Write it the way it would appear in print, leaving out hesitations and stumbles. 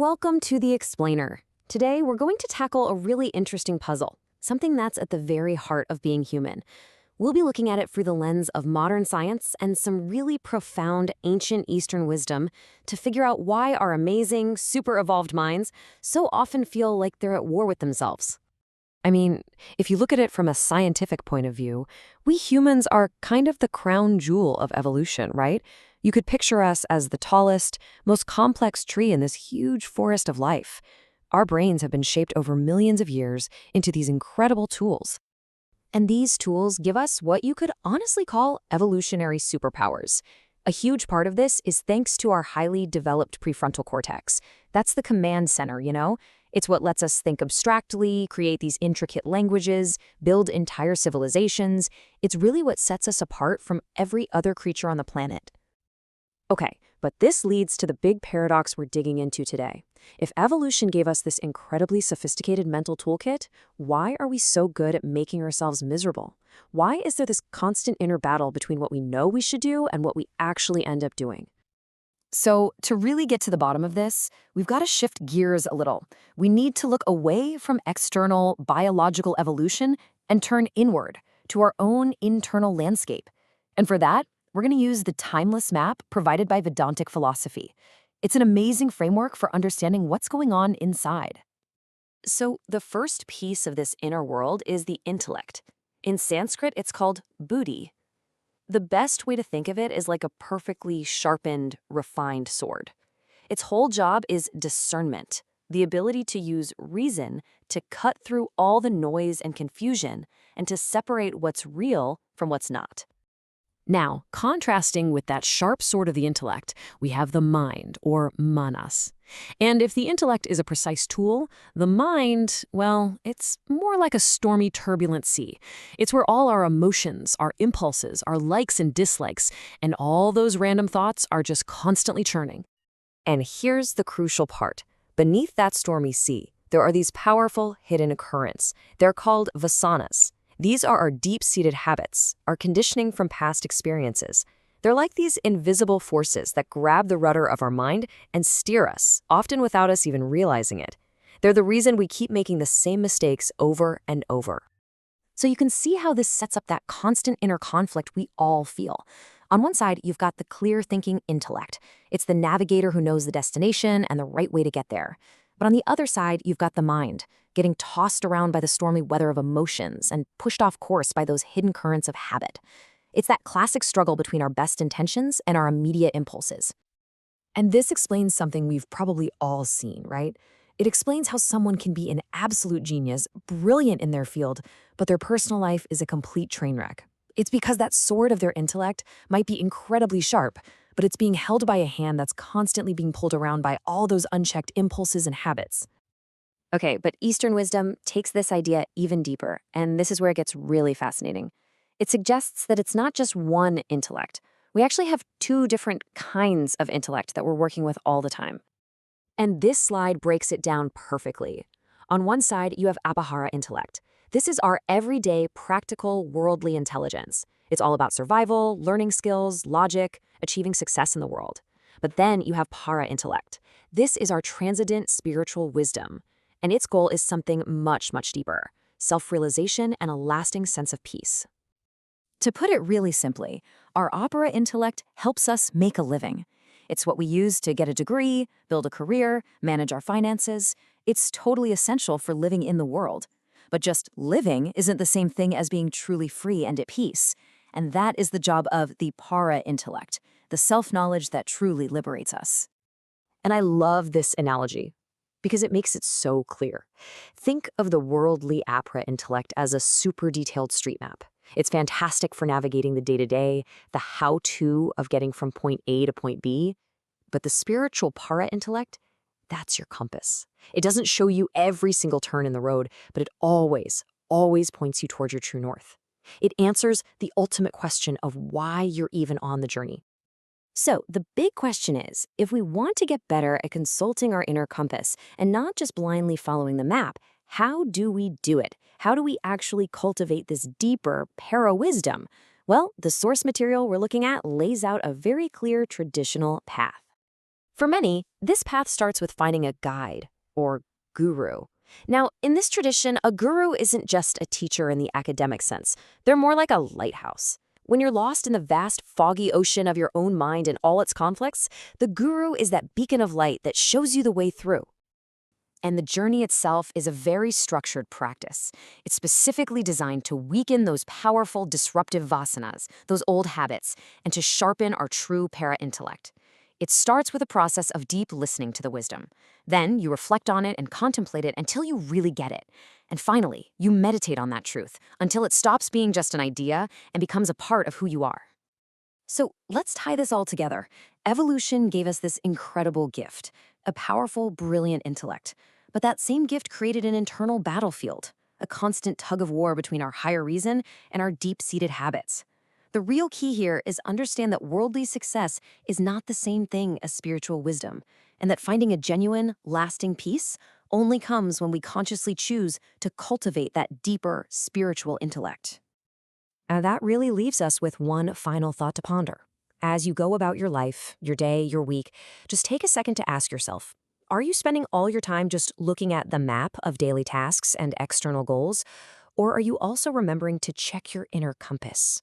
Welcome to The Explainer. Today, we're going to tackle a really interesting puzzle, something that's at the very heart of being human. We'll be looking at it through the lens of modern science and some really profound ancient Eastern wisdom to figure out why our amazing, super evolved minds so often feel like they're at war with themselves. I mean, if you look at it from a scientific point of view, we humans are kind of the crown jewel of evolution, right? You could picture us as the tallest, most complex tree in this huge forest of life. Our brains have been shaped over millions of years into these incredible tools. And these tools give us what you could honestly call evolutionary superpowers. A huge part of this is thanks to our highly developed prefrontal cortex. That's the command center, you know? It's what lets us think abstractly, create these intricate languages, build entire civilizations. It's really what sets us apart from every other creature on the planet. Okay, but this leads to the big paradox we're digging into today. If evolution gave us this incredibly sophisticated mental toolkit, why are we so good at making ourselves miserable? Why is there this constant inner battle between what we know we should do and what we actually end up doing? So, to really get to the bottom of this, we've got to shift gears a little. We need to look away from external biological evolution and turn inward to our own internal landscape. And for that, we're going to use the timeless map provided by Vedantic philosophy. It's an amazing framework for understanding what's going on inside. So, the first piece of this inner world is the intellect. In Sanskrit, it's called buddhi. The best way to think of it is like a perfectly sharpened, refined sword. Its whole job is discernment, the ability to use reason to cut through all the noise and confusion and to separate what's real from what's not. Now, contrasting with that sharp sword of the intellect, we have the mind, or manas. And if the intellect is a precise tool, the mind, well, it's more like a stormy, turbulent sea. It's where all our emotions, our impulses, our likes and dislikes, and all those random thoughts are just constantly churning. And here's the crucial part. Beneath that stormy sea, there are these powerful hidden currents. They're called vasanas. These are our deep-seated habits, our conditioning from past experiences. They're like these invisible forces that grab the rudder of our mind and steer us, often without us even realizing it. They're the reason we keep making the same mistakes over and over. So you can see how this sets up that constant inner conflict we all feel. On one side, you've got the clear-thinking intellect. It's the navigator who knows the destination and the right way to get there. But on the other side, you've got the mind, getting tossed around by the stormy weather of emotions and pushed off course by those hidden currents of habit. It's that classic struggle between our best intentions and our immediate impulses. And this explains something we've probably all seen, right? It explains how someone can be an absolute genius, brilliant in their field, but their personal life is a complete train wreck. It's because that sword of their intellect might be incredibly sharp, but it's being held by a hand that's constantly being pulled around by all those unchecked impulses and habits. Okay, but Eastern wisdom takes this idea even deeper, and this is where it gets really fascinating. It suggests that it's not just one intellect. We actually have two different kinds of intellect that we're working with all the time. And this slide breaks it down perfectly. On one side, you have Apahara intellect. This is our everyday, practical, worldly intelligence. It's all about survival, learning skills, logic, achieving success in the world. But then you have Para intellect. This is our transcendent spiritual wisdom. And its goal is something much, much deeper: self-realization and a lasting sense of peace. To put it really simply, our Apara intellect helps us make a living. It's what we use to get a degree, build a career, manage our finances. It's totally essential for living in the world. But just living isn't the same thing as being truly free and at peace. And that is the job of the Para intellect, the self-knowledge that truly liberates us. And I love this analogy because it makes it so clear. Think of the worldly Apara intellect as a super detailed street map. It's fantastic for navigating the day-to-day, the how-to of getting from point A to point B. But the spiritual Para intellect, that's your compass. It doesn't show you every single turn in the road, but it always points you toward your true north. It answers the ultimate question of why you're even on the journey. So the big question is, if we want to get better at consulting our inner compass and not just blindly following the map, how do we do it? How do we actually cultivate this deeper para-wisdom? Well, the source material we're looking at lays out a very clear traditional path. For many, this path starts with finding a guide, or guru. Now, in this tradition, a guru isn't just a teacher in the academic sense. They're more like a lighthouse. When you're lost in the vast, foggy ocean of your own mind and all its conflicts, the guru is that beacon of light that shows you the way through. And the journey itself is a very structured practice. It's specifically designed to weaken those powerful, disruptive vasanas, those old habits, and to sharpen our true para-intellect. It starts with a process of deep listening to the wisdom. Then you reflect on it and contemplate it until you really get it. And finally, you meditate on that truth until it stops being just an idea and becomes a part of who you are. So let's tie this all together. Evolution gave us this incredible gift, a powerful, brilliant intellect. But that same gift created an internal battlefield, a constant tug of war between our higher reason and our deep-seated habits. The real key here is understand that worldly success is not the same thing as spiritual wisdom, and that finding a genuine, lasting peace only comes when we consciously choose to cultivate that deeper spiritual intellect. And that really leaves us with one final thought to ponder. As you go about your life, your day, your week, just take a second to ask yourself, are you spending all your time just looking at the map of daily tasks and external goals? Or are you also remembering to check your inner compass?